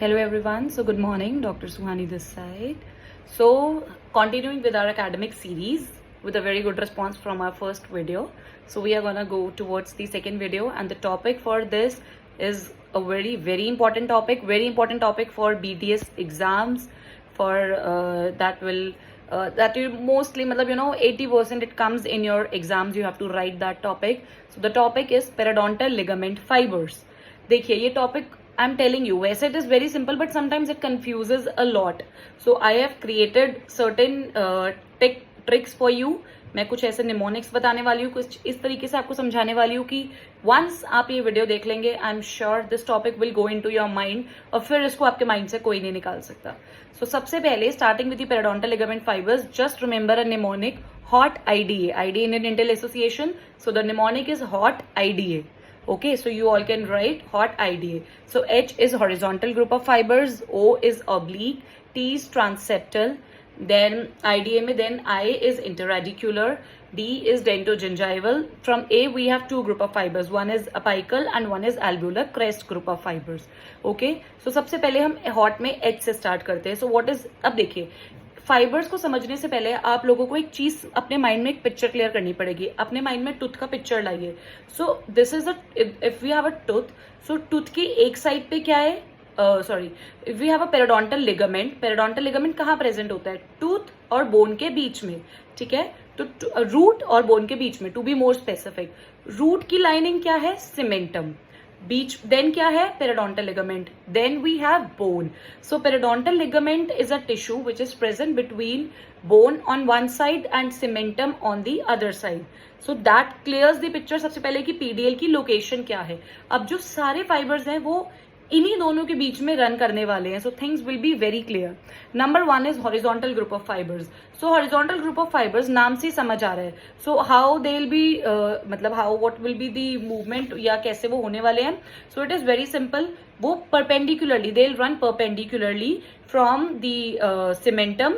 Hello everyone, so good morning, Dr. Suhani this side. So continuing with our academic series with a very good response from our first video. So we are gonna go towards the second video, and the topic for this is a very important topic for BTS exams. For that you mostly 80% it comes in your exams, you have to write that topic. So the topic is periodontal ligament fibers. देखिए ये topic I am telling you, वैसे it is very simple but sometimes it confuses a lot. So I have created certain tricks for you. मैं कुछ ऐसे mnemonics बताने वाली हूँ, कुछ इस तरीके से आपको समझाने वाली हूँ कि वंस आप ये वीडियो देख लेंगे I am sure this topic will go into your mind, और फिर इसको आपके माइंड से कोई नहीं निकाल सकता. सो सबसे पहले starting with the periodontal ligament fibres, just remember a mnemonic hot IDA, Indian dental association. So the mnemonic is hot IDA. Okay, so you all can write hot IDA. So H is horizontal group of fibers, O is oblique, T is transeptal, then IDA में then I is interradicular, D is dentogingival. From A we have two group of fibers, one is apical and one is alveolar crest group of fibers. Okay, so सबसे पहले हम hot में H से start करते हैं. So what is, अब देखिए fibres को समझने से पहले आप लोगों को एक चीज अपने माइंड में एक पिक्चर क्लियर करनी पड़ेगी. अपने माइंड में टूथ का पिक्चर लाइए. So this is if we have a tooth, so tooth की एक साइड पे क्या है, if we have a periodontal ligament कहाँ प्रेजेंट होता है? टूथ और बोन के बीच में. ठीक है, तो रूट और बोन के बीच में, to be more specific. Root की लाइनिंग क्या है? सीमेंटम. बीच देन क्या है? Periodontal ligament. Then we have bone. So periodontal ligament is a tissue which is present between bone on one side and cementum on the other side. So that clears the picture सबसे पहले कि PDL की location क्या है. अब जो सारे fibres हैं वो इन्हीं दोनों के बीच में रन करने वाले हैं. So things will be very clear. Number 1 is horizontal group of fibers. So horizontal group of fibers नाम से समझ आ रहा है. So how they will be, मतलब how what will be the movement, या कैसे वो होने वाले हैं. So it is very simple. वो perpendicularly, they will run perpendicularly from the cementum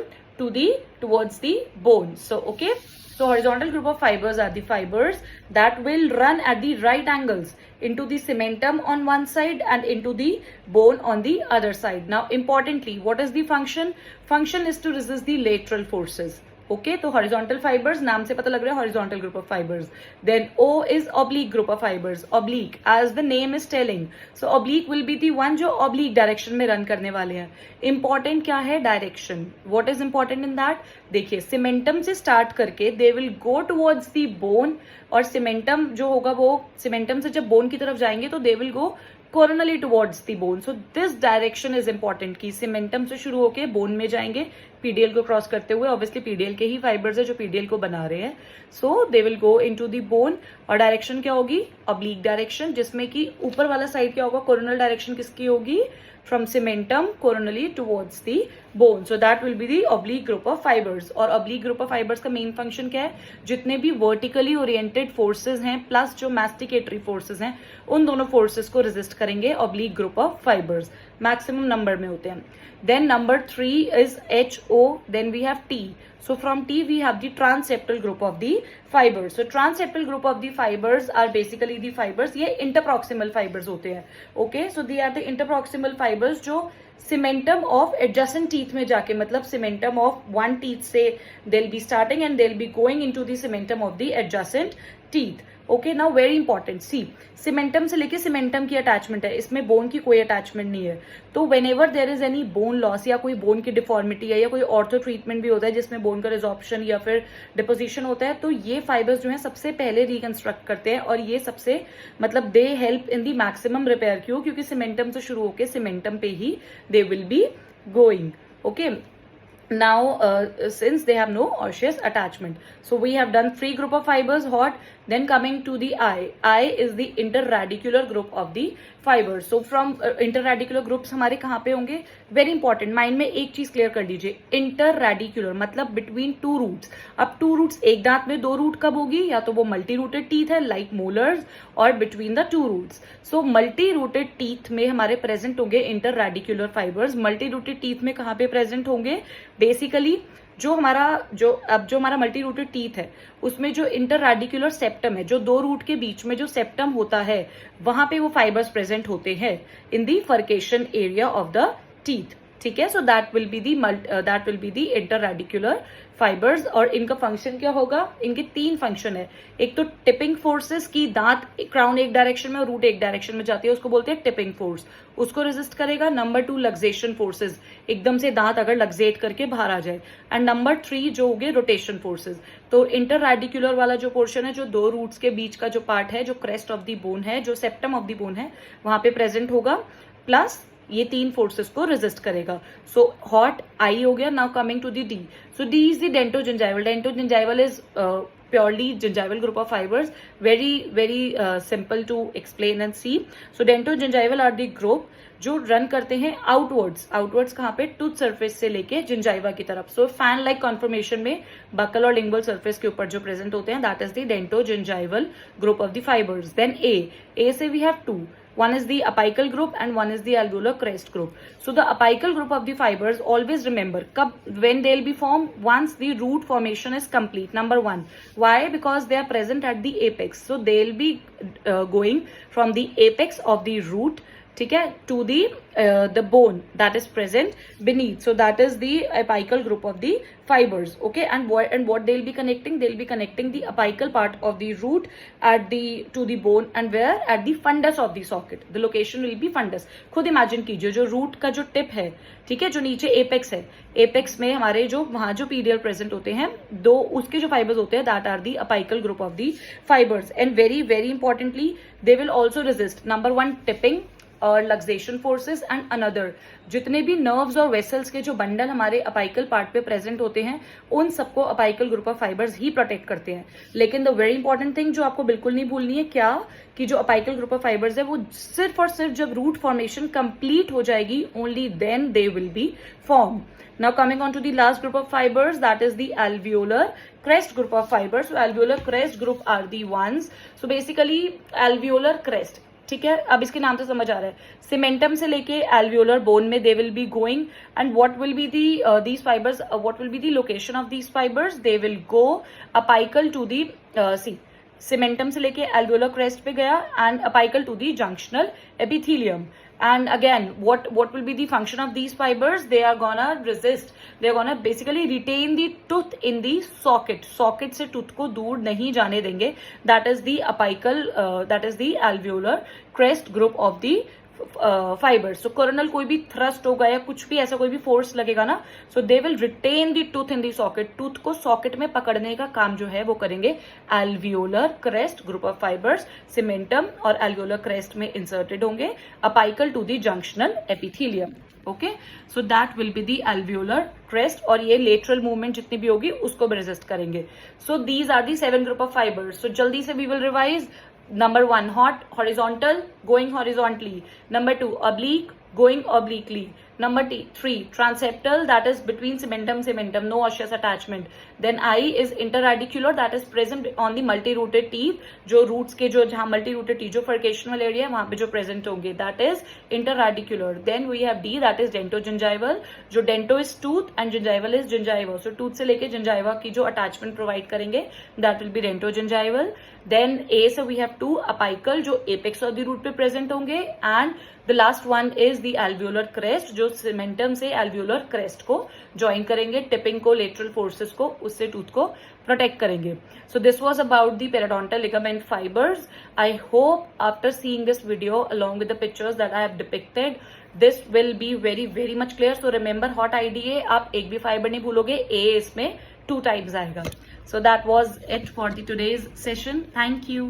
towards the bone. So okay, so horizontal group of fibers are the fibers that will run at the right angles into the cementum on one side and into the bone on the other side. Now importantly, what is the function? Function is to resist the lateral forces. Okay, तो horizontal fibres नाम से पता लग रहा है, horizontal group of fibres. Then O is oblique group of fibres. Oblique as the name is telling. So oblique will be the one जो oblique direction में run करने वाले हैं. इंपॉर्टेंट क्या है? Direction. What is important in that? देखिए cementum से start करके they will go towards the bone, और सीमेंटम जो होगा वो सीमेंटम से जब बोन की तरफ जाएंगे तो they will go coronally towards the bone. So this direction is important कि सीमेंटम से शुरू होके बोन में जाएंगे पीडीएल को क्रॉस करते हुए. ऑब्वियसली पीडीएल के ही फाइबर्स है जो पीडीएल को बना रहे हैं. So they will go into the bone, और डायरेक्शन क्या होगी? ऑब्लिक डायरेक्शन, जिसमें कि ऊपर वाला साइड क्या होगा? कोरोनल डायरेक्शन किसकी होगी? from cementum coronally towards the bone. So that will be the oblique group of fibers. और oblique group of fibers का main function क्या है? जितने भी vertically oriented forces हैं plus जो masticatory forces हैं, उन दोनों forces को resist करेंगे oblique group of fibers. maximum number में होते हैं. Then number 3 is HO. Then we have T. So from T we have the transeptal group of the fibers. So transeptal group of the fibers are basically the fibers, ये interproximal fibers होते हैं. Okay, so they are the interproximal fibers जो cementum of adjacent teeth में जाके, मतलब cementum of one teeth से they'll be starting and they'll be going into the cementum of the adjacent teeth. Okay, now very important, see cementum से लेके cementum की attachment है, इसमें बोन की कोई अटैचमेंट नहीं है. तो when ever there is any bone loss या कोई बोन की डिफॉर्मिटी है या कोई ऑर्थो ट्रीटमेंट भी होता है जिसमें बोन का रिजॉर्प्शन या फिर डिपोजिशन होता है, तो ये फाइबर्स जो है सबसे पहले रिकंस्ट्रक्ट करते हैं, और ये सबसे मतलब they help in the maximum repair. क्यों? क्योंकि सीमेंटम से शुरू होकर सीमेंटम पे ही they will be going. Okay, now since they have no osseous attachment, so we have done free group of fibers, hot. Then coming to the I is the interradicular group of the fibers. So from interradicular groups हमारे कहाँ पे होंगे? Very important, mind में एक चीज clear कर लीजिए, इंटररेडिकुलर मतलब बिटवीन टू रूट्स. अब टू रूट्स, एक दांत में दो रूट कब होगी? या तो वो मल्टी रूटेड टीथ है लाइक मोलर्स, और between the two roots. So multi rooted teeth में हमारे प्रेजेंट होंगे interradicular fibres. Multi rooted teeth में कहाँ पे प्रेजेंट होंगे? बेसिकली जो हमारा मल्टी रूटेड टीथ है उसमें जो इंटररेडिकुलर सेप्टम है, जो दो रूट के बीच में जो सेप्टम होता है, वहां पे वो फाइबर्स प्रेजेंट होते हैं in the furcation area of the teeth. ठीक है, so that will be the interradicular fibers. और इनका फंक्शन क्या होगा? इनके 3 फंक्शन है. एक तो टिपिंग फोर्सेस की दांत क्राउन एक डायरेक्शन में और रूट एक डायरेक्शन में जाती है, उसको बोलते हैं टिपिंग फोर्स, उसको रेजिस्ट करेगा. नंबर 2 लग्जेशन फोर्सेस, एकदम से दांत अगर लग्जेट करके बाहर आ जाए. एंड नंबर 3 जो हो गए रोटेशन फोर्सेस. तो इंटररेडिकुलर वाला जो पोर्शन है, जो दो रूट्स के बीच का जो पार्ट है, जो क्रेस्ट ऑफ द बोन है, जो सेप्टम ऑफ द बोन है, वहां पे प्रेजेंट होगा, प्लस ये 3 फोर्सेस को रेजिस्ट करेगा. सो हॉट आई हो गया. Now coming to the D. So D is the dentogingival. Dentogingival is purely gingival group of fibers. Very simple to explain and see. So dentogingival are the group जो run करते हैं outwards कहाँ पे? Tooth surface से लेके gingiva की तरफ. So fan like conformation में बकल और लिंगुअल सरफेस के ऊपर जो प्रेजेंट होते हैं, that is the dentogingival group of the fibers. Then A से we have 2. One is the apical group and one is the alveolar crest group. So the apical group of the fibers, always remember when they'll be formed once the root formation is complete. Number 1. Why? Because they are present at the apex. So they'll be going from the apex of the root, ठीक है, to the bone that is present beneath. So that is the apical group of the fibers. Okay, and what they'll be connecting? They'll be connecting the apical part of the root to the bone, and where? At the fundus of the socket. The location will be fundus. खुद imagine कीजिए, जो root का जो tip है, ठीक है, जो नीचे एपेक्स है, एपेक्स में हमारे जो वहां जो पीडियल प्रेजेंट होते हैं, दो उसके जो फाइबर्स होते हैं, that are the apical group of the fibres. And very importantly they will also resist number 1 tipping और लग्जेशन फोर्सेस. एंड अनदर जितने भी नर्व्स और वेसल्स के जो बंडल हमारे अपाइकल पार्ट पे प्रेजेंट होते हैं, उन सबको apical group of fibres he protect करते हैं. लेकिन द वेरी इंपॉर्टेंट थिंग जो आपको बिल्कुल नहीं भूलनी है, क्या कि जो अपाइकल ग्रुप ऑफ फाइबर्स है वो सिर्फ और सिर्फ जब रूट फॉर्मेशन कंप्लीट हो जाएगी, only then they will be form. Now coming on to the last group of fibers, that is the alveolar crest group of fibers. So alveolar crest group are the ones. So basically alveolar crest, ठीक है, अब इसके नाम से समझ आ रहा है, सीमेंटम से लेके एल्वियोलर बोन में they will be going. And what will be these fibres, what will be the location of these fibres? They will go apical to the cementum से लेके एल्वियोलर क्रेस्ट पे गया, and apical to the junctional epithelium. And again, what will be the function of these fibers? They are gonna resist. They are gonna basically retain the tooth in the socket. Socket से tooth को दूर नहीं जाने देंगे. That is the apical, that is the alveolar crest group of the fibres. तो coronal कोई भी thrust होगा या कुछ भी ऐसा कोई भी फोर्स लगेगा ना, so they will retain the tooth in the socket. Tooth को सॉकेट में पकड़ने का काम जो है वो करेंगे alveolar crest group of fibers. Cementum और एल्वियोलर क्रेस्ट में इंसर्टेड होंगे, apical to the junctional epithelium. Okay, so that will be the alveolar crest. और ये लेटरल मूवमेंट जितनी भी होगी उसको भी रेजिस्ट करेंगे. So these are the 7 group of fibers. So जल्दी से we will revise. Number 1 hot, horizontal, going horizontally. Number 2 oblique, going obliquely. Number 3 transeptal, that is between cementum, no osseous attachment. Then I is interradicular, that is present on the multi-rooted teeth. जो roots के जो जहाँ multi-rooted teeth जो furcational area है वहाँ पे जो present होंगे, that is interradicular. Then we have D, that is dentogingival. जो dento is tooth and gingival is gingiva. So tooth से लेके gingiva की जो attachment provide करेंगे, that will be dentogingival. Then A से we have 2 apical जो apex of the root पे present होंगे, and the last one is the alveolar crest जो cementum से alveolar crest को join करेंगे, tipping को, lateral forces को, उससे tooth को protect करेंगे. So this was about the periodontal ligament fibers. I hope after seeing this video along with the pictures that I have depicted, this will be very much clear. So remember hot IDA, आप एक भी fiber नहीं भूलोगे, A इसमें 2 times आएगा. So that was it for the today's session. Thank you.